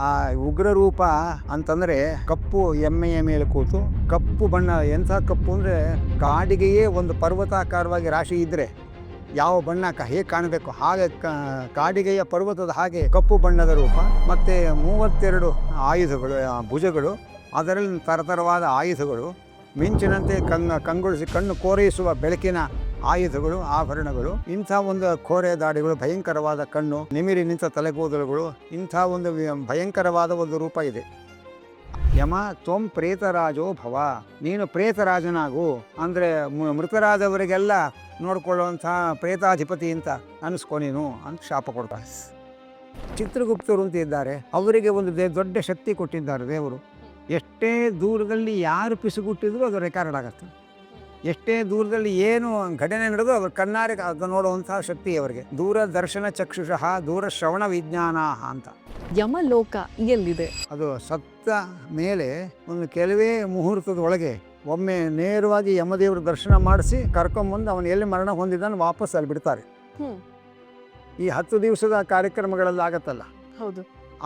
ಆ ಉಗ್ರ ರೂಪ ಅಂತಂದರೆ ಕಪ್ಪು ಎಮ್ಮೆಯ ಮೇಲೆ ಕೂತು, ಕಪ್ಪು ಬಣ್ಣ. ಎಂಥ ಕಪ್ಪು ಅಂದರೆ ಕಾಡಿಗೆಯೇ ಒಂದು ಪರ್ವತಾಕಾರವಾಗಿ ರಾಶಿ ಇದ್ದರೆ ಯಾವ ಬಣ್ಣ ಹೇಗೆ ಕಾಣಬೇಕು ಹಾಗೆ ಕಾಡಿಗೆಯ ಪರ್ವತದ ಹಾಗೆ ಕಪ್ಪು ಬಣ್ಣದ ರೂಪ. ಮತ್ತು 32 ಆಯುಧಗಳು, ಭುಜಗಳು, ಅದರಲ್ಲಿ ಥರಥರವಾದ ಆಯುಧಗಳು, ಮಿಂಚಿನಂತೆ ಕಂಗೊಳಿಸಿ ಕಣ್ಣು ಕೋರೈಸುವ ಬೆಳಕಿನ ಆಯುಧಗಳು, ಆಭರಣಗಳು, ಇಂಥ ಒಂದು ಕೋರೆ ದಾಡಿಗಳು, ಭಯಂಕರವಾದ ಕಣ್ಣು, ನಿಮಿರಿ ನಿಂತ ತಲೆಗೂದಲುಗಳು, ಇಂಥ ಒಂದು ಭಯಂಕರವಾದ ಒಂದು ರೂಪ ಇದೆ. ಯಮ ತ್ವಂ ಪ್ರೇತರಾಜೋ ಭವ, ನೀನು ಪ್ರೇತರಾಜನಾಗು ಅಂದರೆ ಮೃತರಾದವರಿಗೆಲ್ಲ ನೋಡ್ಕೊಳ್ಳುವಂಥ ಪ್ರೇತಾಧಿಪತಿ ಅಂತ ಅನಿಸ್ಕೊ ನೀನು ಅಂತ ಶಾಪ ಕೊಡ್ತಾರೆ. ಚಿತ್ರಗುಪ್ತರು ಅಂತ ಇದ್ದಾರೆ, ಅವರಿಗೆ ಒಂದು ದೊಡ್ಡ ಶಕ್ತಿ ಕೊಟ್ಟಿದ್ದಾರೆ ದೇವರು. ಎಷ್ಟೇ ದೂರದಲ್ಲಿ ಯಾರು ಪಿಸುಗುಟ್ಟಿದ್ರು ಅದು ರೆಕಾರ್ಡ್ ಆಗುತ್ತೆ. ಎಷ್ಟೇ ದೂರದಲ್ಲಿ ಏನು ಘಟನೆ ನಡೆದು ಅವ್ರ ಕಣ್ಣಾರೆ ಅದು ನೋಡುವಂಥ ಶಕ್ತಿ ಅವರಿಗೆ. ದೂರದರ್ಶನ ಚಕ್ಷುಷಃ ದೂರ ಶ್ರವಣ ವಿಜ್ಞಾನ ಅಂತ. ಯಮಲೋಕ ಎಲ್ಲಿದೆ? ಅದು ಸತ್ತ ಮೇಲೆ ಒಂದು ಕೆಲವೇ ಮುಹೂರ್ತದ ಒಳಗೆ ಒಮ್ಮೆ ನೇರವಾಗಿ ಯಮದೇವರು ದರ್ಶನ ಮಾಡಿಸಿ ಕರ್ಕೊಂಬಂದು ಅವನು ಎಲ್ಲಿ ಮರಣ ಹೊಂದಿದ್ದಾನೆ ವಾಪಸ್ ಅಲ್ಲಿ ಬಿಡ್ತಾರೆ. ಈ 10 ದಿವಸದ ಕಾರ್ಯಕ್ರಮಗಳೆಲ್ಲ ಆಗತ್ತಲ್ಲ, ಹೌದು,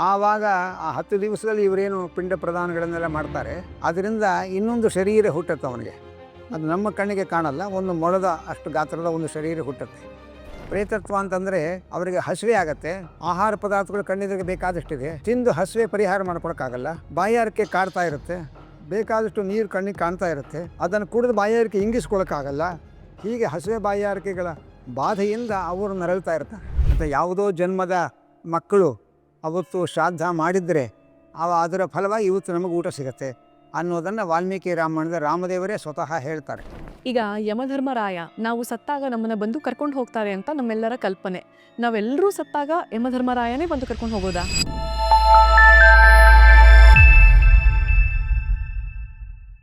ಆವಾಗ ಆ 10 ದಿವಸದಲ್ಲಿ ಇವರೇನು ಪಿಂಡ ಪ್ರದಾನಗಳನ್ನೆಲ್ಲ ಮಾಡ್ತಾರೆ. ಅದರಿಂದ ಇನ್ನೊಂದು ಶರೀರ ಹುಟ್ಟುತ್ತೆ ಅವನಿಗೆ. ಅದು ನಮ್ಮ ಕಣ್ಣಿಗೆ ಕಾಣಲ್ಲ, ಒಂದು ಮೊಳದ ಅಷ್ಟು ಗಾತ್ರದ ಒಂದು ಶರೀರ ಹುಟ್ಟುತ್ತೆ. ಪ್ರೇತತ್ವ ಅಂತಂದರೆ ಅವರಿಗೆ ಹಸಿವೆ ಆಗತ್ತೆ, ಆಹಾರ ಪದಾರ್ಥಗಳು ಕಣ್ಣಿಗೆ ಬೇಕಾದಷ್ಟಿದೆ, ತಿಂದು ಹಸಿವೆ ಪರಿಹಾರ ಮಾಡ್ಕೊಳಕ್ಕಾಗಲ್ಲ, ಬಾಯಾರಿಕೆ ಕಾಡ್ತಾ ಇರುತ್ತೆ, ಬೇಕಾದಷ್ಟು ನೀರು ಕಣ್ಣಿಗೆ ಕಾಣ್ತಾ ಇರುತ್ತೆ, ಅದನ್ನು ಕುಡಿದು ಬಾಯಾರಿಕೆ ಇಂಗಿಸ್ಕೊಳಕ್ಕಾಗಲ್ಲ. ಹೀಗೆ ಹಸಿವೆ ಬಾಯಾರಿಕೆಗಳ ಬಾಧೆಯಿಂದ ಅವರು ನರಳ್ತಾ ಇರ್ತಾರೆ. ಮತ್ತು ಯಾವುದೋ ಜನ್ಮದ ಮಕ್ಕಳು ಅವತ್ತು ಶ್ರಾದ್ದ ಮಾಡಿದರೆ ಅದರ ಫಲವಾಗಿ ಇವತ್ತು ನಮಗೆ ಊಟ ಸಿಗುತ್ತೆ ಅನ್ನೋದನ್ನು ವಾಲ್ಮೀಕಿ ರಾಮಾಯಣದ ರಾಮದೇವರೇ ಸ್ವತಃ ಹೇಳ್ತಾರೆ. ಈಗ ಯಮಧರ್ಮರಾಯ ನಾವು ಸತ್ತಾಗ ನಮ್ಮನ್ನು ಬಂದು ಕರ್ಕೊಂಡು ಹೋಗ್ತಾರೆ ಅಂತ ನಮ್ಮೆಲ್ಲರ ಕಲ್ಪನೆ. ನಾವೆಲ್ಲರೂ ಸತ್ತಾಗ ಯಮಧರ್ಮರಾಯನೇ ಬಂದು ಕರ್ಕೊಂಡು ಹೋಗೋದಾ?